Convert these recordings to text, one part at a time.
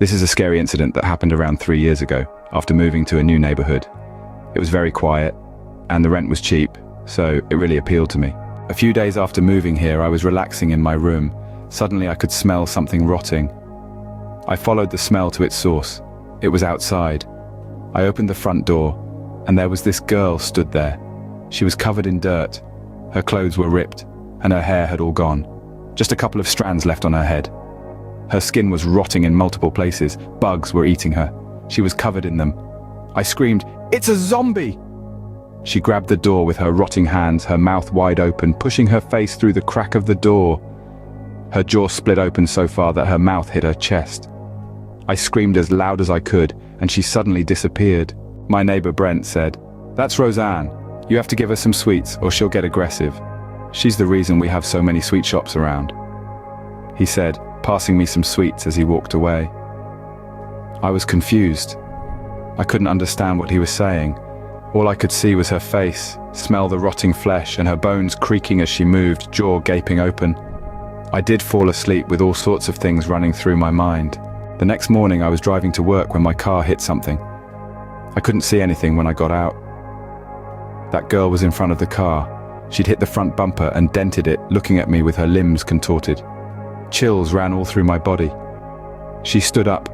This is a scary incident that happened around 3 years ago, after moving to a new neighborhood. It was very quiet, and the rent was cheap, so it really appealed to me. A few days after moving here, I was relaxing in my room. Suddenly I could smell something rotting. I followed the smell to its source. It was outside. I opened the front door, and there was this girl stood there. She was covered in dirt. Her clothes were ripped, and her hair had all gone. Just a couple of strands left on her head. Her skin was rotting in multiple places. Bugs were eating her. She was covered in them. I screamed, "It's a zombie!" She grabbed the door with her rotting hands, her mouth wide open, pushing her face through the crack of the door. Her jaw split open so far that her mouth hit her chest. I screamed as loud as I could, and she suddenly disappeared. My neighbor Brent said, "That's Roseanne. You have to give her some sweets or she'll get aggressive. She's the reason we have so many sweet shops around," he said, passing me some sweets as he walked away. I was confused. I couldn't understand what he was saying. All I could see was her face, smell the rotting flesh, and her bones creaking as she moved, jaw gaping open. I did fall asleep with all sorts of things running through my mind. The next morning I was driving to work when my car hit something. I couldn't see anything when I got out. That girl was in front of the car. She'd hit the front bumper and dented it, looking at me with her limbs contorted. Chills ran all through my body. She stood up,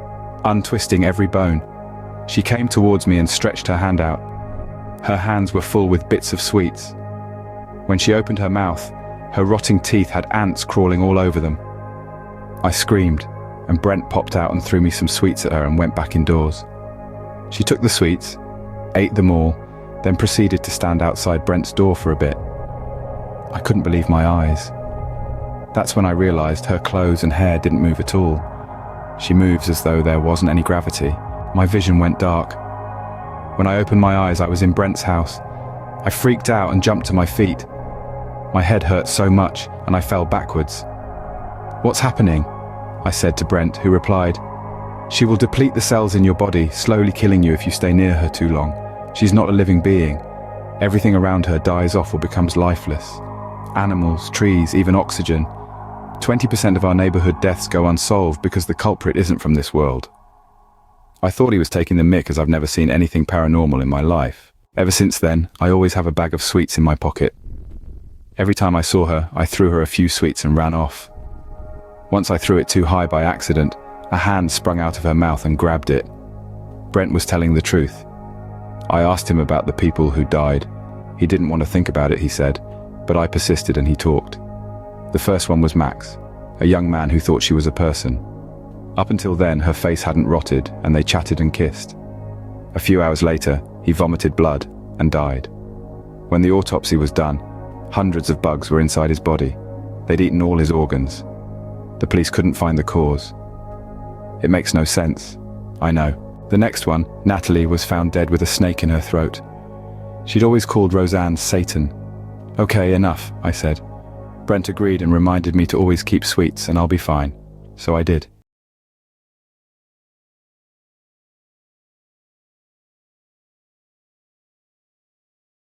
untwisting every bone. She came towards me and stretched her hand out. Her hands were full with bits of sweets. When she opened her mouth, her rotting teeth had ants crawling all over them. I screamed, and Brent popped out and threw me some sweets at her and went back indoors. She took the sweets, ate them all, then proceeded to stand outside Brent's door for a bit. I couldn't believe my eyes. That's when I realized her clothes and hair didn't move at all. She moves as though there wasn't any gravity. My vision went dark. When I opened my eyes, I was in Brent's house. I freaked out and jumped to my feet. My head hurt so much, and I fell backwards. "What's happening?" I said to Brent, who replied, "She will deplete the cells in your body, slowly killing you if you stay near her too long. She's not a living being. Everything around her dies off or becomes lifeless. Animals, trees, even oxygen. 20% of our neighborhood deaths go unsolved because the culprit isn't from this world." I thought he was taking the mick, as I've never seen anything paranormal in my life. Ever since then, I always have a bag of sweets in my pocket. Every time I saw her, I threw her a few sweets and ran off. Once I threw it too high by accident. A hand sprung out of her mouth and grabbed it. Brent was telling the truth. I asked him about the people who died. He didn't want to think about it, he said, but I persisted and he talked. The first one was Max, a young man who thought she was a person. Up until then, her face hadn't rotted, and they chatted and kissed. A few hours later, he vomited blood and died. When the autopsy was done, hundreds of bugs were inside his body. They'd eaten all his organs. The police couldn't find the cause. It makes no sense. I know. The next one, Natalie, was found dead with a snake in her throat. She'd always called Roseanne Satan. "Okay, enough," I said. Brent agreed and reminded me to always keep sweets and I'll be fine. So I did.